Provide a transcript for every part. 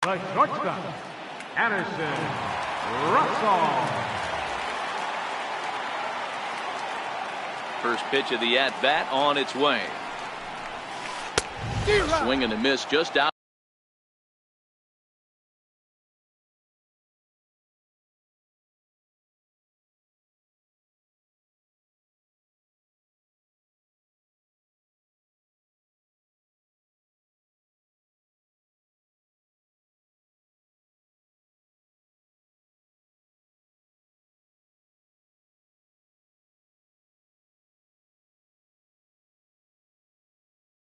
The shortstop, Anderson Russell. First pitch of the at-bat on its way. Swing and a miss just out.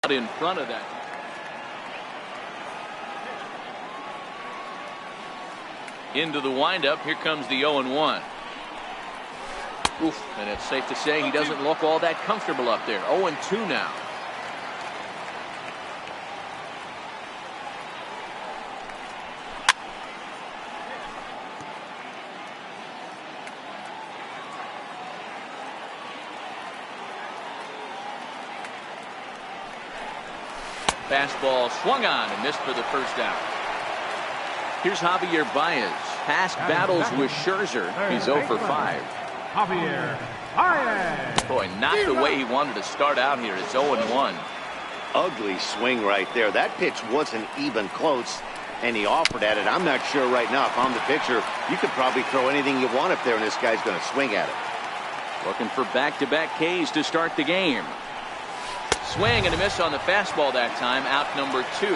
In front of that. Into the windup. Here comes the 0-1. Oof, and it's safe to say he doesn't look all that comfortable up there. 0-2 now. Fastball swung on and missed for the first out. Here's Javier Baez. Past battles with Scherzer. He's 0 for 5. Javier Baez. Boy, not the way he wanted to start out here. It's 0-1. Ugly swing right there. That pitch wasn't even close, and he offered at it. I'm not sure right now if I'm the pitcher. You could probably throw anything you want up there, and this guy's going to swing at it. Looking for back-to-back Ks to start the game. Swing and a miss on the fastball that time. Out number 2.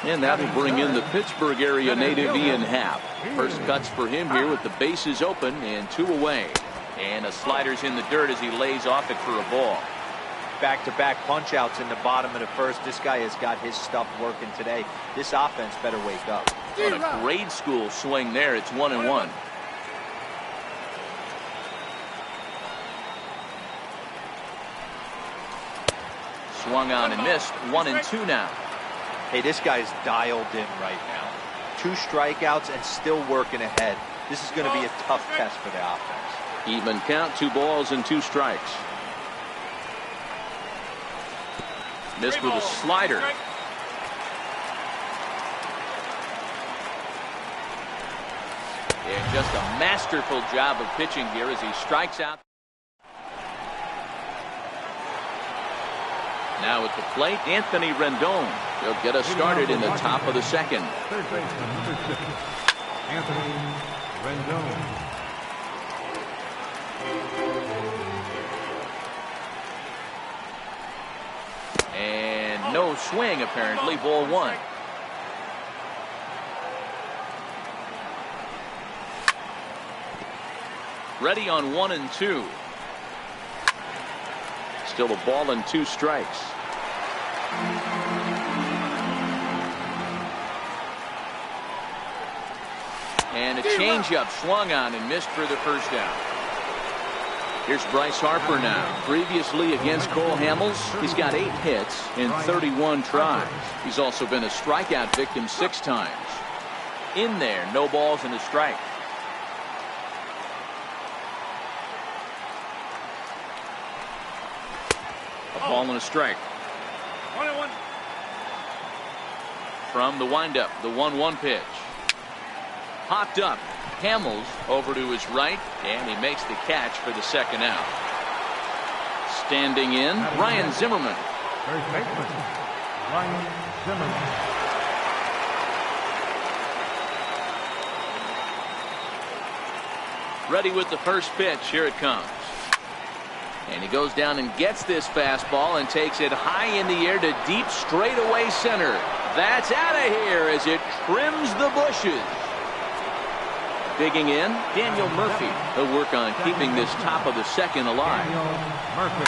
And that'll bring in the Pittsburgh area native Ian Happ. First cuts for him here with the bases open and 2 away. And a slider's in the dirt as he lays off it for a ball. Back-to-back punch-outs in the bottom of the first. This guy has got his stuff working today. This offense better wake up. On a grade school swing there. It's 1-1. Swung on and missed. 1-2 now. Hey, this guy's dialed in right now. 2 strikeouts and still working ahead. This is going to be a tough test for the offense. Even count. 2 balls and 2 strikes. Missed with a slider. And just a masterful job of pitching here as he strikes out. Now at the plate, Anthony Rendon. He'll get us started in the top of the second. Third baseman, number 6, Anthony Rendon. And no swing, apparently. Ball 1. Ready on 1-2. Still a ball and 2 strikes. And a changeup swung on and missed for the first down. Here's Bryce Harper now. Previously against Cole Hamels, he's got 8 hits in 31 tries. He's also been a strikeout victim 6 times. In there, no balls and a strike. A ball and a strike. 1-1. From the windup, the 1-1 pitch. Popped up. Hamels over to his right, and he makes the catch for the second out. Standing in, Ryan Zimmerman. First baseman, Ryan Zimmerman. Ready with the first pitch. Here it comes. And he goes down and gets this fastball and takes it high in the air to deep straightaway center. That's out of here as it trims the bushes. Digging in, Daniel Murphy. He'll work on keeping this top of the second alive. Daniel Murphy.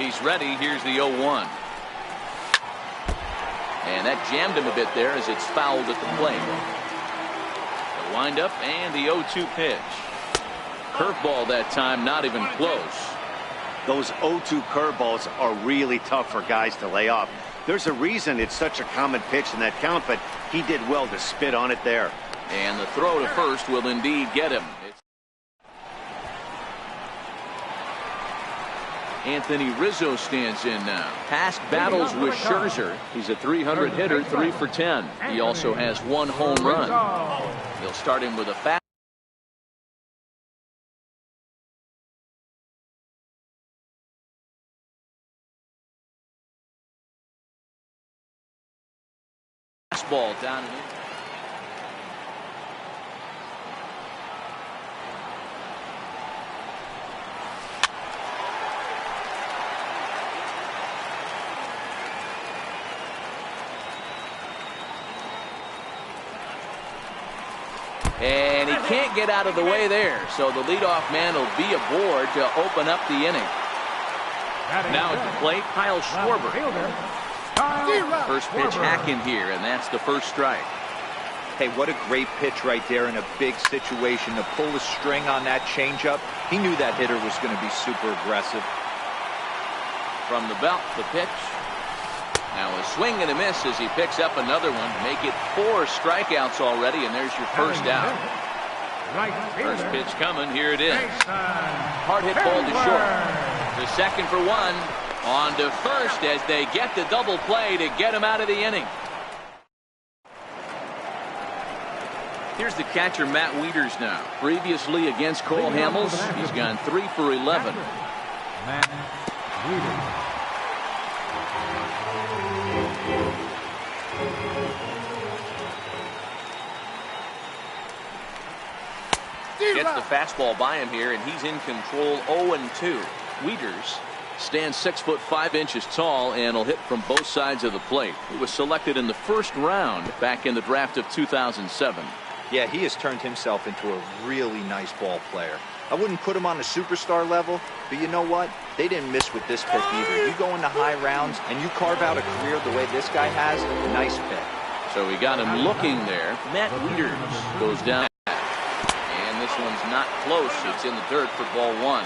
He's ready. Here's the 0-1. And that jammed him a bit there as it's fouled at the plate. The windup and the 0-2 pitch. Curveball that time, not even close. Those 0-2 curveballs are really tough for guys to lay off. There's a reason it's such a common pitch in that count, but he did well to spit on it there. And the throw to first will indeed get him. Anthony Rizzo stands in now. Past battles with Scherzer. He's a 300 hitter, 3 for 10. He also has 1 home run. He'll start him with a fastball down and in. And he can't get out of the way there, so the leadoff man will be aboard to open up the inning. Now at the plate, Kyle Schwarber. First pitch hacking here, and that's the first strike. Hey, what a great pitch right there in a big situation to pull the string on that changeup. He knew that hitter was going to be super aggressive. From the belt, the pitch. Now a swing and a miss as he picks up another one. Make it 4 strikeouts already, and there's your first out. First pitch coming. Here it is. Hard hit ball to short. The second for 1. On to first as they get the double play to get him out of the inning. Here's the catcher, Matt Wieters now. Previously against Cole Hamels, he's gone 3 for 11. Matt Wieters. Gets the fastball by him here, and he's in control. 0-2. Wieters stands 6'5" tall and will hit from both sides of the plate. He was selected in the first round back in the draft of 2007. Yeah, he has turned himself into a really nice ball player. I wouldn't put him on the superstar level, but you know what? They didn't miss with this pick either. You go into high rounds and you carve out a career the way this guy has, nice pick. So we got him looking there. Matt Wieters goes down. And this one's not close. It's in the dirt for ball 1.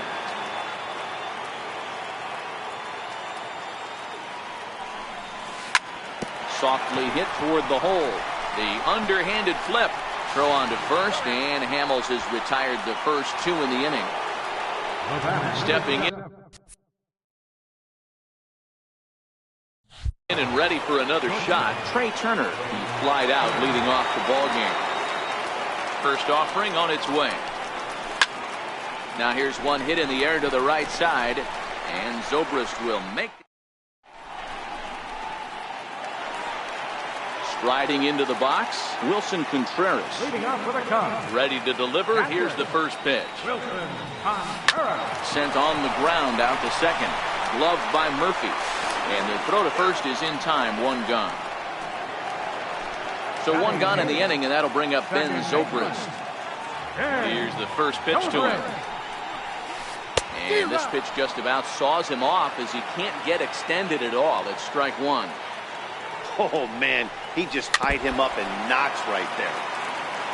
Softly hit toward the hole. The underhanded flip. Throw on to first, and Hamels has retired the first 2 in the inning. Stepping in and ready for another shot, Trey Turner. He's flied out, leading off the ball game. First offering on its way. Now here's one hit in the air to the right side, and Zobrist will make. Striding into the box, Wilson Contreras. Leading off with a Cubs. Ready to deliver. Here's the first pitch. Wilson Contreras. Sent on the ground out to second. Gloved by Murphy. And the throw to first is in time. 1 gone. So 1 gone in the inning, and that'll bring up Ben Zobrist. Here's the first pitch to him. And this pitch just about saws him off as he can't get extended at all. It's strike 1. Oh, man, he just tied him up in knots right there.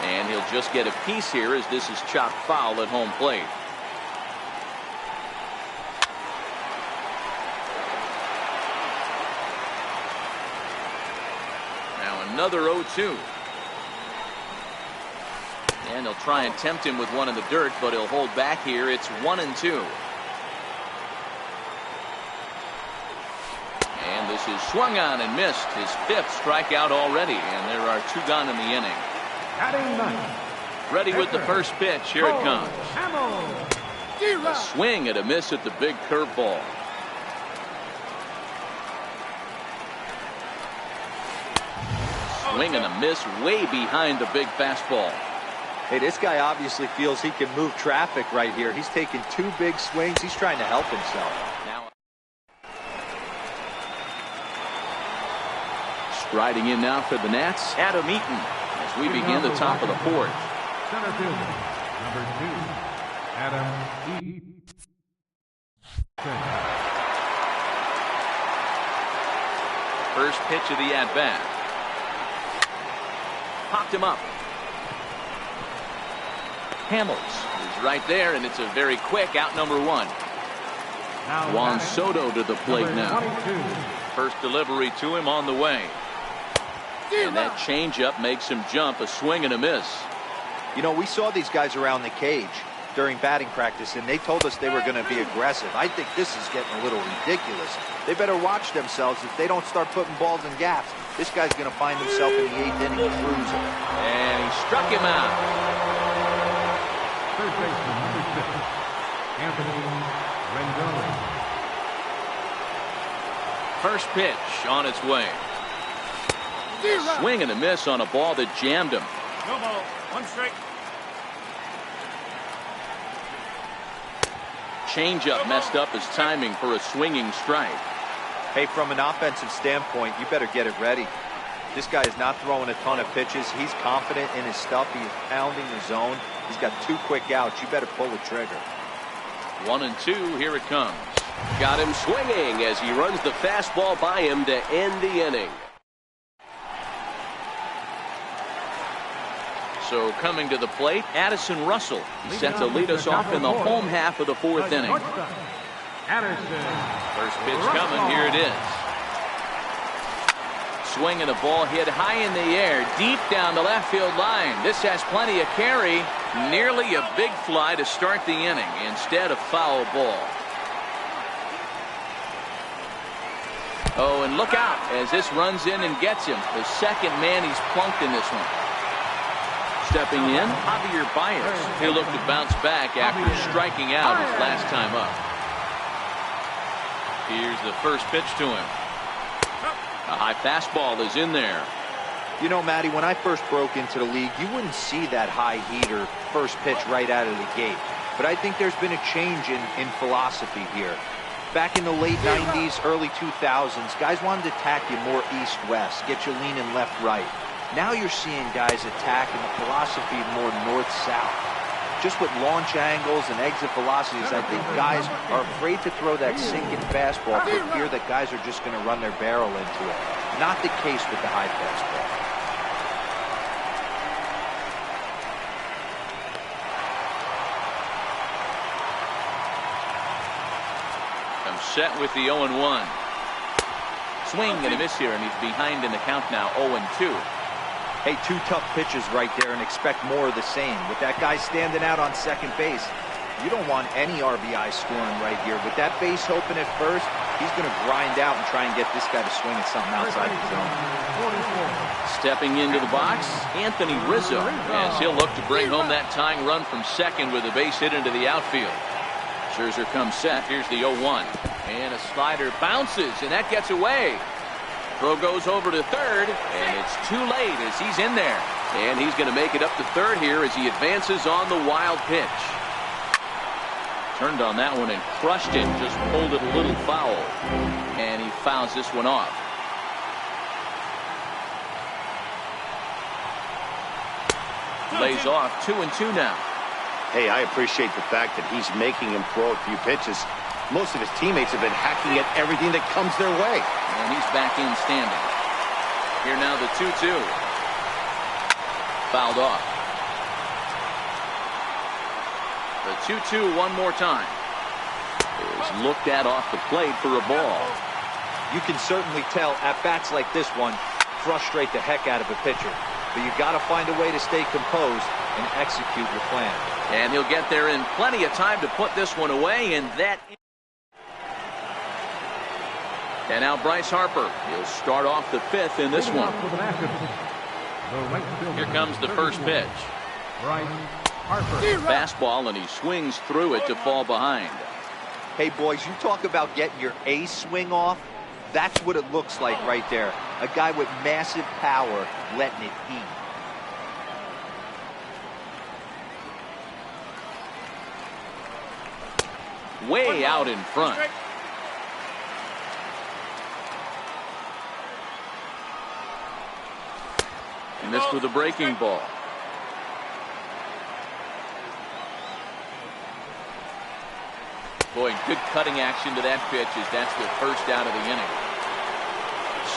And he'll just get a piece here as this is chopped foul at home plate. Now another 0-2. And they'll try and tempt him with one in the dirt, but he'll hold back here. It's 1-2. And this is swung on and missed. His 5th strikeout already, and there are 2 gone in the inning. Ready with the first pitch. Here it comes. A swing and a miss at the big curveball. Swing and a miss way behind the big fastball. Hey, this guy obviously feels he can move traffic right here. He's taking 2 big swings. He's trying to help himself. Now striding in now for the Nats, Adam Eaton, as we begin the top of the 4th. Center fielder, number 2, Adam Eaton. First pitch of the at-bat. Popped him up. Hamels is right there, and it's a very quick out number 1. Juan Soto to the plate now. First delivery to him on the way. And that changeup makes him jump. A swing and a miss. You know, we saw these guys around the cage. during batting practice, and they told us they were going to be aggressive. I think this is getting a little ridiculous. They better watch themselves if they don't start putting balls in gaps. This guy's going to find himself in the 8th inning cruising. And he struck him out. Third baseman, number 6, Anthony Rendon. First pitch on its way. Swing and a miss on a ball that jammed him. No ball, 1 strike. Changeup messed up his timing for a swinging strike. Hey, from an offensive standpoint, you better get it ready. This guy is not throwing a ton of pitches. He's confident in his stuff. He is pounding the zone. He's got 2 quick outs. You better pull the trigger. 1-2, here it comes. Got him swinging as he runs the fastball by him to end the inning. So coming to the plate, Addison Russell. He's set to lead us off in the home half of the 4th inning. First pitch coming, here it is. Swinging a ball hit high in the air, deep down the left field line. This has plenty of carry. Nearly a big fly to start the inning instead of foul ball. Oh, and look out as this runs in and gets him. The second man he's plunked in this one. Stepping in, Javier Baez. He'll look to bounce back after striking out his last time up. Here's the first pitch to him. A high fastball is in there. You know, Matty, when I first broke into the league, you wouldn't see that high heater first pitch right out of the gate. But I think there's been a change in philosophy here. Back in the late 90s, early 2000s, guys wanted to attack you more east-west, get you leaning left-right. Now you're seeing guys attack in the philosophy more north-south. Just with launch angles and exit velocities, I think guys are afraid to throw that sinking fastball for fear that guys are just going to run their barrel into it. Not the case with the high fastball. I'm set with the 0-1. Swing and a miss here, and he's behind in the count now, 0-2. Hey, 2 tough pitches right there and expect more of the same. With that guy standing out on second base, you don't want any RBI scoring right here. With that base open at first, he's going to grind out and try and get this guy to swing at something outside the zone. Stepping into the box, Anthony Rizzo, as he'll look to bring home that tying run from second with a base hit into the outfield. Scherzer comes set. Here's the 0-1. And a slider bounces, and that gets away. Throw goes over to third, and it's too late as he's in there. And he's going to make it up to third here as he advances on the wild pitch. Turned on that one and crushed it, just pulled it a little foul. And he fouls this one off. Lays off 2-2 now. Hey, I appreciate the fact that he's making him throw a few pitches. Most of his teammates have been hacking at everything that comes their way. And he's back in standing. Here now the 2-2. Fouled off. The 2-2 one more time. Is looked at off the plate for a ball. You can certainly tell at bats like this one frustrate the heck out of a pitcher. But you got to find a way to stay composed and execute your plan. And he'll get there in plenty of time to put this one away, and that. And now Bryce Harper. He'll start off the 5th in this one. Here comes the first pitch. Bryce Harper. Fastball, and he swings through it to fall behind. Hey, boys, you talk about getting your A swing off. That's what it looks like right there. A guy with massive power letting it eat. Way out in front. And this with a breaking ball. Boy, good cutting action to that pitch as that's the first out of the inning.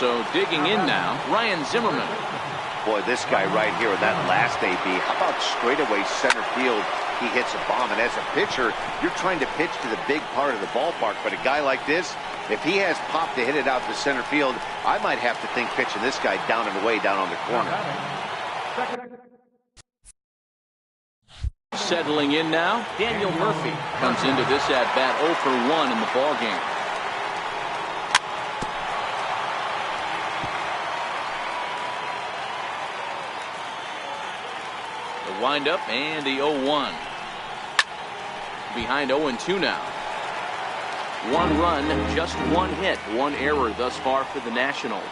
So digging in now, Ryan Zimmerman. Boy, this guy right here in that last AB, how about straightaway center field? He hits a bomb, and as a pitcher, you're trying to pitch to the big part of the ballpark. But a guy like this, if he has pop to hit it out to center field, I might have to think pitching this guy down and away down on the corner. Settling in now, Daniel Murphy comes into this at-bat 0 for 1 in the ballgame. The windup and the 0-1. Behind 0-2 now. 1 run, just 1 hit, 1 error thus far for the Nationals.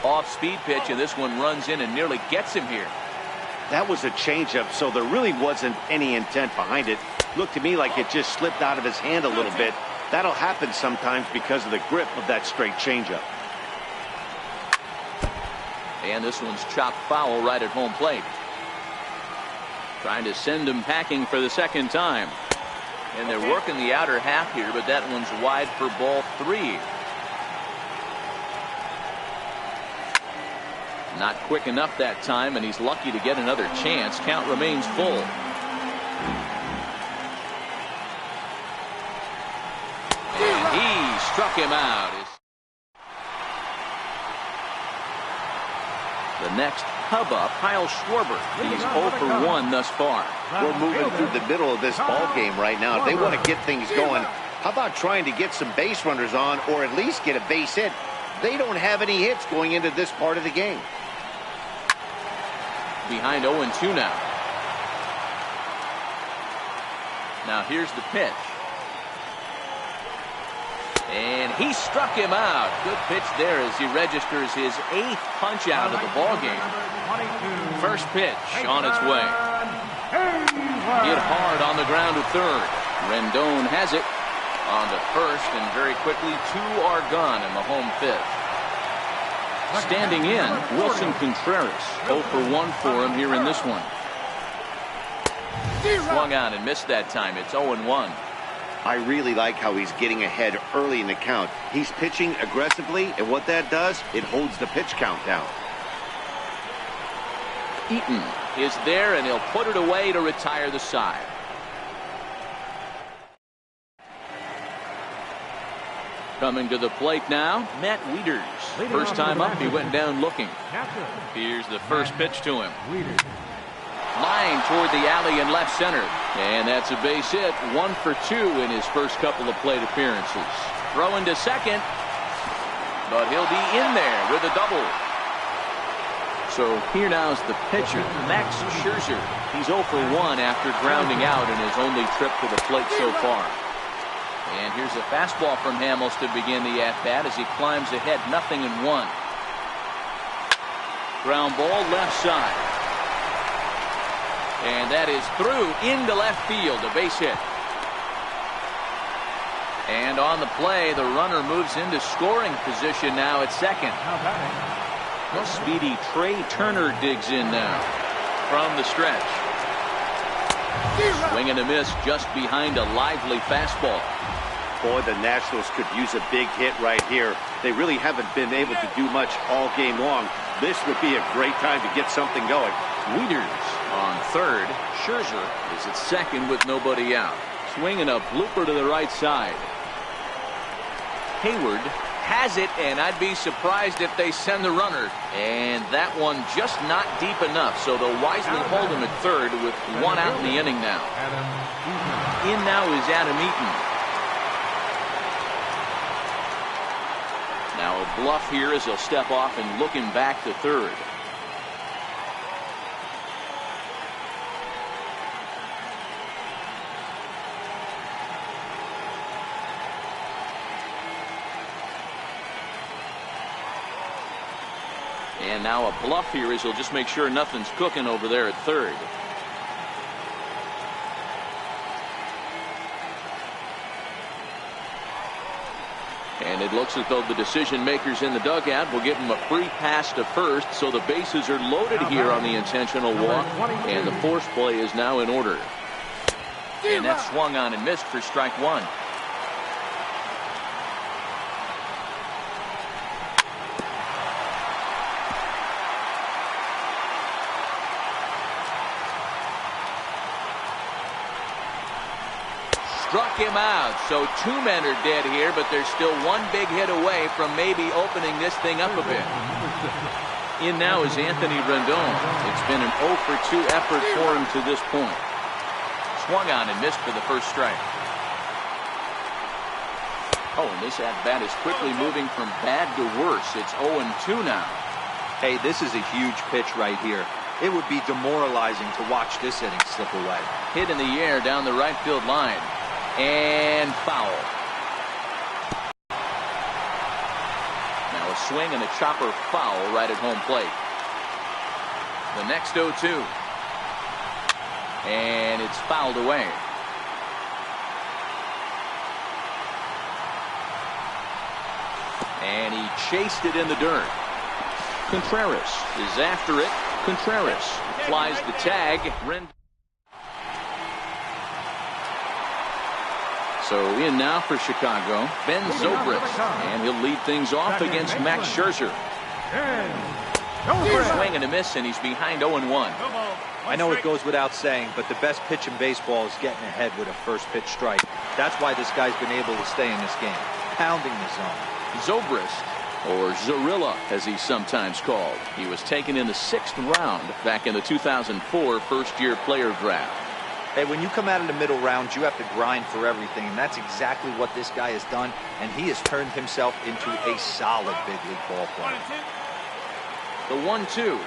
Off-speed pitch, and this one runs in and nearly gets him here. That was a changeup, so there really wasn't any intent behind it. Looked to me like it just slipped out of his hand a little bit. That'll happen sometimes because of the grip of that straight changeup. And this one's chopped foul right at home plate. Trying to send him packing for the second time. And they're working the outer half here, but that one's wide for ball 3. Not quick enough that time, and he's lucky to get another chance. Count remains full. And he struck him out. The next hub up, Kyle Schwarber. He's 0 for 1 thus far. We're moving through the middle of this ball game right now. If they want to get things going, how about trying to get some base runners on, or at least get a base hit? They don't have any hits going into this part of the game. Behind 0-2 now. Now here's the pitch. And he struck him out. Good pitch there as he registers his 8th punch out of the ballgame. First pitch on its way. Hit hard on the ground to third. Rendon has it on to first, and very quickly 2 are gone in the home 5th. Standing in, Wilson Contreras. 0 for 1 for him here in this one. Swung on and missed that time. It's 0-1. I really like how he's getting ahead early in the count. He's pitching aggressively, and what that does, it holds the pitch count down. Eaton is there, and he'll put it away to retire the side. Coming to the plate now, Matt Wieters. First time up, he went down looking. Here's the first pitch to him. Line toward the alley in left center. And that's a base hit. 1 for 2 in his first couple of plate appearances. Throwing to second. But he'll be in there with a double. So here now is the pitcher, Max Scherzer. He's 0 for 1 after grounding out in his only trip to the plate so far. And here's a fastball from Hamels to begin the at-bat as he climbs ahead, 0-1. Ground ball left side. And that is through into left field, a base hit. And on the play, the runner moves into scoring position now at second. The speedy Trey Turner digs in now from the stretch. Swing and a miss just behind a lively fastball. Boy, the Nationals could use a big hit right here. They really haven't been able to do much all game long. This would be a great time to get something going. Wieters on third. Scherzer is at second with nobody out. Swinging a blooper to the right side. Hayward has it, and I'd be surprised if they send the runner. And that one just not deep enough, so they'll wisely hold him at third with 1 out in the inning now. In now is Adam Eaton. Now a bluff here as he'll step off and look him back to third. And now a bluff here as he'll just make sure nothing's cooking over there at third. And it looks as though the decision makers in the dugout will give him a free pass to first, so the bases are loaded here on the intentional walk, and the force play is now in order. And that swung on and missed for strike 1. Struck him out, so 2 men are dead here, but there's still 1 big hit away from maybe opening this thing up a bit. In now is Anthony Rendon. It's been an 0 for 2 effort for him to this point. Swung on and missed for the first strike. Oh, and this at-bat is quickly moving from bad to worse. It's 0-2 now. Hey, this is a huge pitch right here. It would be demoralizing to watch this inning slip away. Hit in the air down the right field line. And foul. Now a swing and a chopper foul right at home plate. The next 0-2. And it's fouled away. And he chased it in the dirt. Contreras is after it. Contreras flies the tag. So in now for Chicago, Ben Zobrist. And he'll lead things off against Max Scherzer. Swing and a miss, and he's behind 0-1. I know it goes without saying, but the best pitch in baseball is getting ahead with a first pitch strike. That's why this guy's been able to stay in this game, pounding the zone. Zobrist, or Zorilla as he's sometimes called. He was taken in the 6th round back in the 2004 first-year player draft. Hey, when you come out of the middle round, you have to grind for everything, and that's exactly what this guy has done, and he has turned himself into a solid big league ball player. The 1-2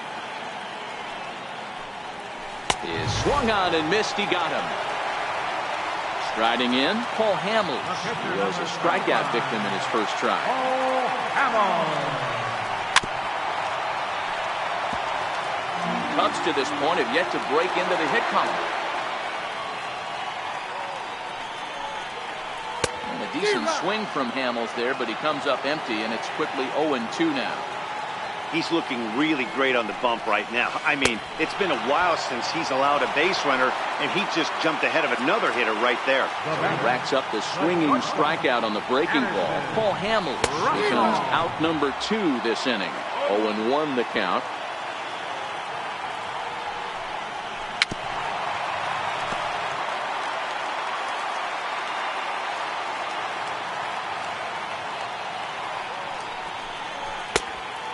is swung on and missed. He got him. Striding in, Paul Hamels. He was a strikeout victim in his first try. Cubs to this point have yet to break into the hit column. And a decent swing from Hamels there, but he comes up empty, and it's quickly 0-2 now. He's looking really great on the bump right now. I mean, it's been a while since he's allowed a base runner, and he just jumped ahead of another hitter right there. So he racks up the swinging strikeout on the breaking ball. Paul Hamels becomes out number 2 this inning. 0-1 the count.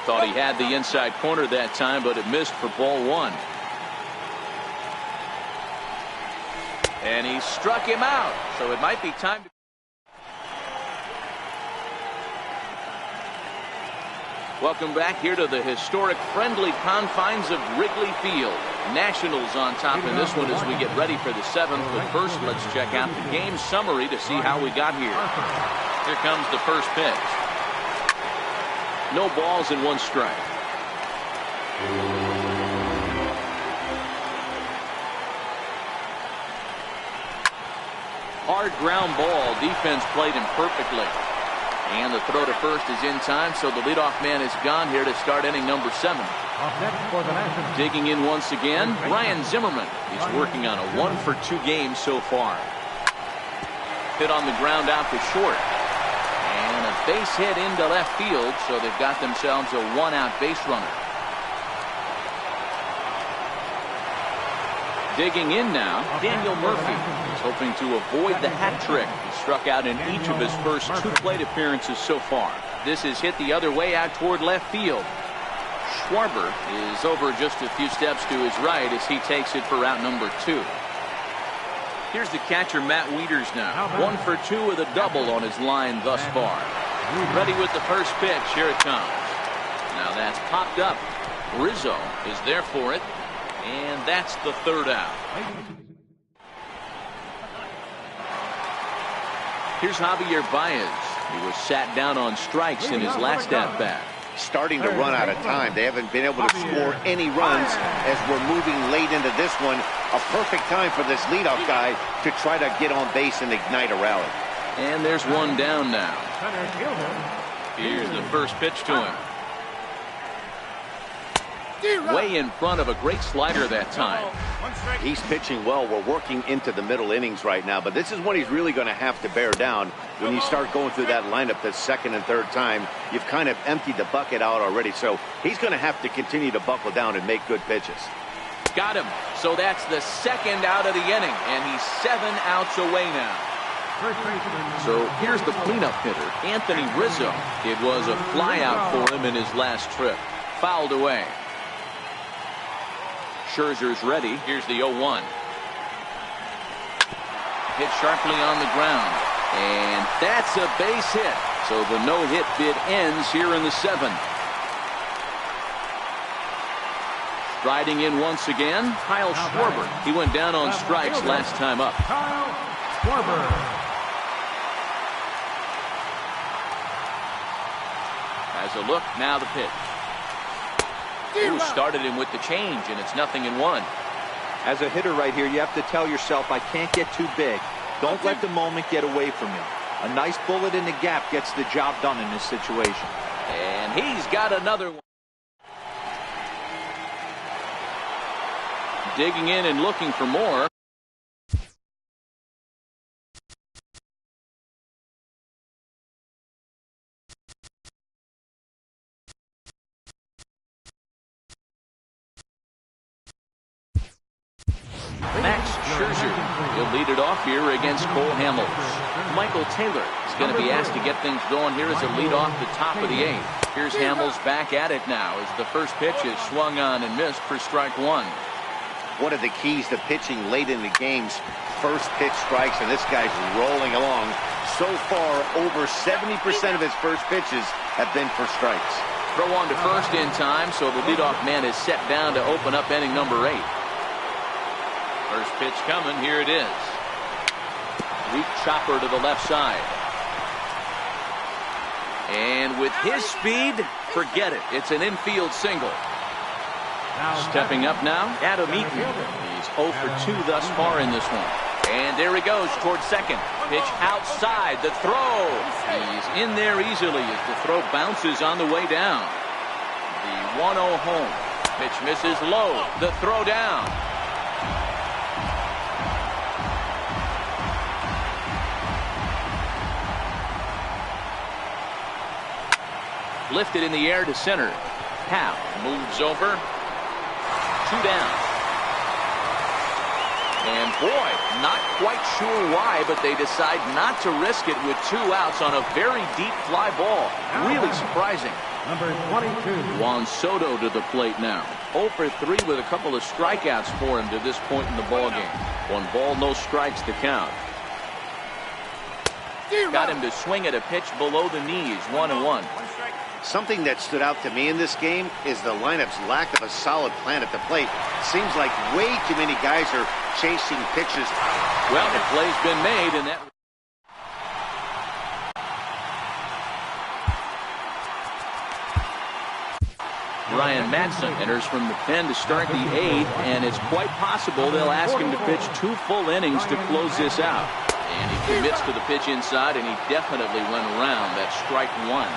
Thought he had the inside corner that time, but it missed for ball 1. And he struck him out, so it might be time to... Welcome back here to the historic friendly confines of Wrigley Field. Nationals on top in this one as we get ready for the 7th. But first, let's check out the game summary to see how we got here. Here comes the first pitch. No balls and 1 strike. Hard ground ball. Defense played him perfectly. And the throw to first is in time, so the leadoff man is gone here to start inning number 7. Digging in once again, Ryan Zimmerman. He's working on a 1 for 2 game so far. Hit on the ground out to short. And a base hit into left field, so they've got themselves a 1-out base runner. Digging in now, Daniel Murphy. He's hoping to avoid the hat trick. He struck out in each of his first 2 plate appearances so far. This is hit the other way out toward left field. Schwarber is over just a few steps to his right as he takes it for out number 2. Here's the catcher, Matt Wieters now. 1 for 2 with a double on his line thus far. Ready with the first pitch. Here it comes. Now that's popped up. Rizzo is there for it. And that's the 3rd out. Here's Javier Baez. He was sat down on strikes in his last at-bat. Starting to run out of time. They haven't been able to score any runs as we're moving late into this one. A perfect time for this leadoff guy to try to get on base and ignite a rally. And there's 1 down now. Here's the first pitch to him. Way in front of a great slider that time. He's pitching well. We're working into the middle innings right now, but this is when he's really going to have to bear down. When you start going through that lineup the 2nd and 3rd time, you've kind of emptied the bucket out already, so he's going to have to continue to buckle down and make good pitches. Got him. So that's the 2nd out of the inning, and he's 7 outs away now. So here's the cleanup hitter, Anthony Rizzo. It was a flyout for him in his last trip. fouled away. Scherzer's ready. Here's the 0-1. Hit sharply on the ground. And that's a base hit. So the no-hit bid ends here in the 7th. Striding in once again, Kyle Schwarber. He went down on strikes last time up. Kyle Schwarber. Has a look, now the pitch. Ooh, started him with the change, and it's 0-1. As a hitter right here, you have to tell yourself, I can't get too big. Don't let the moment get away from me. A nice bullet in the gap gets the job done in this situation. And he's got another one. Digging in and looking for more. Max Scherzer will lead it off here against Cole Hamels. Michael Taylor is going to be asked to get things going here as a lead off the top of the 8th. Here's Hamels back at it now as the first pitch is swung on and missed for strike 1. One of the keys to pitching late in the games, first pitch strikes, and this guy's rolling along. So far, over 70% of his first pitches have been for strikes. Throw on to first in time, so the leadoff man is set down to open up inning number 8. First pitch coming, here it is. Weak chopper to the left side. And with his speed, forget it. It's an infield single. Stepping up now, Adam Eaton. He's 0 for 2 thus far in this one. And there he goes towards second. Pitch outside, the throw. He's in there easily as the throw bounces on the way down. The 1-0 home. Pitch misses low, the throw down. Lifted in the air to center. Powell moves over. 2 down. And boy, not quite sure why, but they decide not to risk it with 2 outs on a very deep fly ball. Really surprising. Number 22. Juan Soto to the plate now. 0 for 3 with a couple of strikeouts for him to this point in the ballgame. 1 ball, no strikes to count. Got him to swing at a pitch below the knees. 1-1. Something that stood out to me in this game is the lineup's lack of a solid plan at the plate. Seems like way too many guys are chasing pitches. Well, the play's been made, and that. Ryan Madsen enters from the pen to start the 8th, and it's quite possible they'll ask him to pitch 2 full innings to close this out. And he commits to the pitch inside, and he definitely went around that strike 1.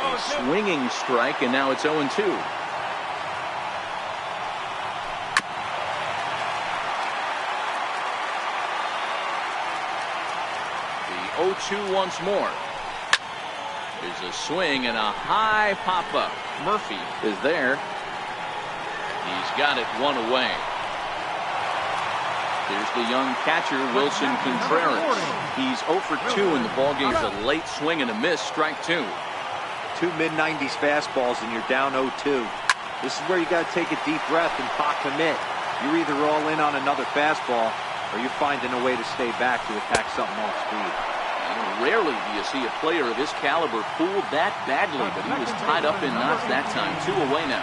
A swinging strike, and now it's 0-2. The 0-2 once more. There's a swing and a high pop-up. Murphy is there. He's got it 1 away. There's the young catcher, Wilson Contreras. He's 0 for 2 in the ballgame. A late swing and a miss, strike 2. 2 mid-90s fastballs and you're down 0-2. This is where you got to take a deep breath and pot commit. You're either all in on another fastball or you're finding a way to stay back to attack something off speed. And rarely do you see a player of this caliber fooled that badly, but he was tied up in knots that time. 2 away now.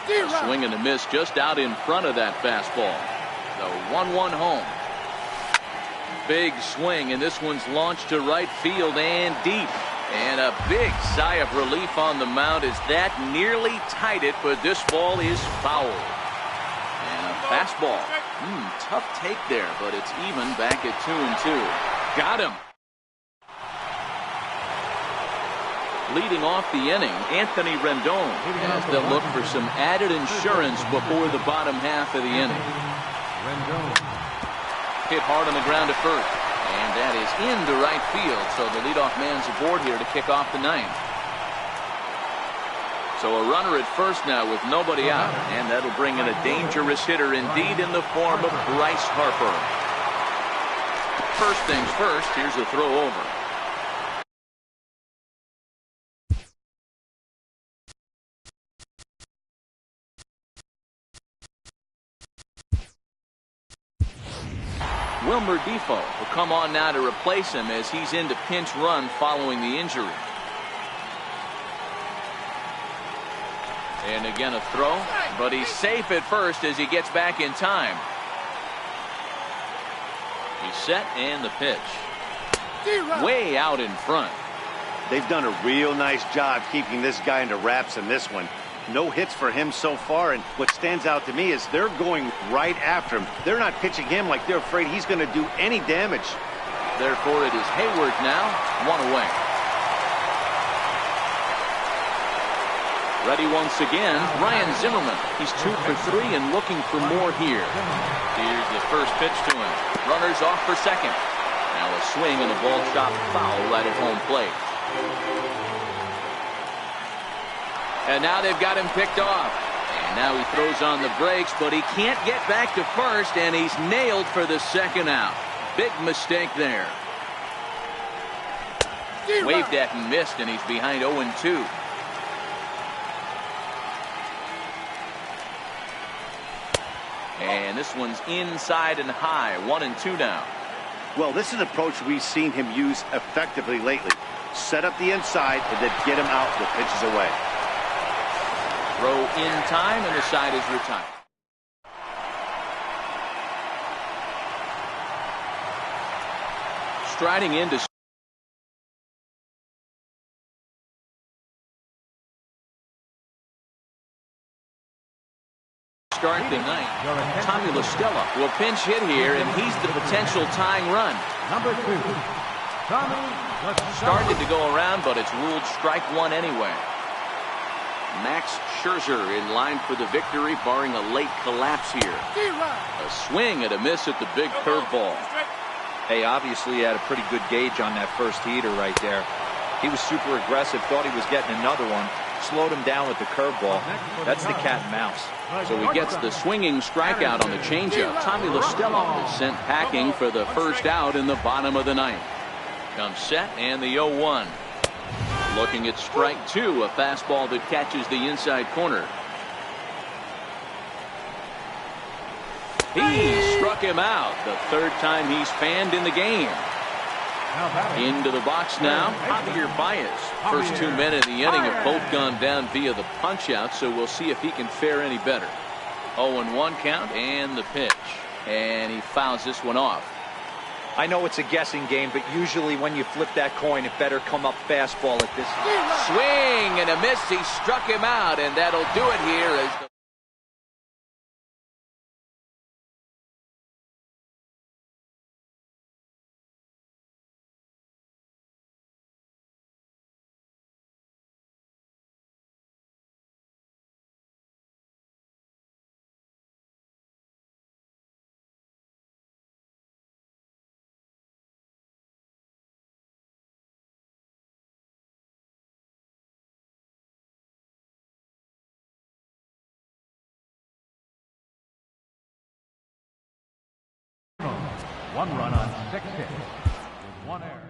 A swing and a miss just out in front of that fastball. The 1-1 home. Big swing, and this one's launched to right field and deep. And a big sigh of relief on the mound as that nearly tied it, but this ball is foul. And a fastball. Tough take there, but it's even back at 2-2. Got him. Leading off the inning, Anthony Rendon as they'll look for some added insurance before the bottom half of the inning. Hit hard on the ground to first, and that is into right field, so the leadoff man's aboard here to kick off the 9th. So a runner at first now with nobody out, and that'll bring in a dangerous hitter indeed in the form of Bryce Harper. first things first, here's a throw over. Wilmer Defoe will come on now to replace him as he's into pinch run following the injury. And again a throw, but he's safe at first as he gets back in time. He's set and the pitch. Way out in front. They've done a real nice job keeping this guy into wraps in this one. No hits for him so far, and what stands out to me is they're going right after him. They're not pitching him like they're afraid he's going to do any damage. Therefore, it is Hayward now, one away. Ready once again, Ryan Zimmerman. He's 2 for 3 and looking for more here. Here's the first pitch to him. Runners off for second. Now a swing and a ball shot foul right at home plate. And now they've got him picked off. And now he throws on the brakes, but he can't get back to first, and he's nailed for the second out. Big mistake there. Waved at and missed, and he's behind 0-2. And this one's inside and high, 1-2 now. Well, this is an approach we've seen him use effectively lately. Set up the inside and then get him out with pitches away. Throw in time, and the side is retired. Striding into start the ninth. Tommy LaStella will pinch hit here, and he's the potential tying run. Number 2, Tommy LaStella. Started to go around, but it's ruled strike one anyway. Max Scherzer in line for the victory, barring a late collapse here. A swing and a miss at the big curveball. Hey, obviously he had a pretty good gauge on that first heater right there. He was super aggressive, thought he was getting another one, slowed him down with the curveball. That's the cat and mouse. So he gets the swinging strikeout on the changeup. Tommy LaStella is sent packing for the first out in the bottom of the ninth. Comes set and the 0-1. Looking at strike two, a fastball that catches the inside corner. He struck him out, the third time he's fanned in the game. Into the box now, Javier Baez. First 2 men in the inning have both gone down via the punch-out, so we'll see if he can fare any better. 0-1 count and the pitch. And he fouls this one off. I know it's a guessing game, but usually when you flip that coin, it better come up fastball at this. Swing and a miss. He struck him out, and that'll do it here as the One run on 6 hits with 1 error.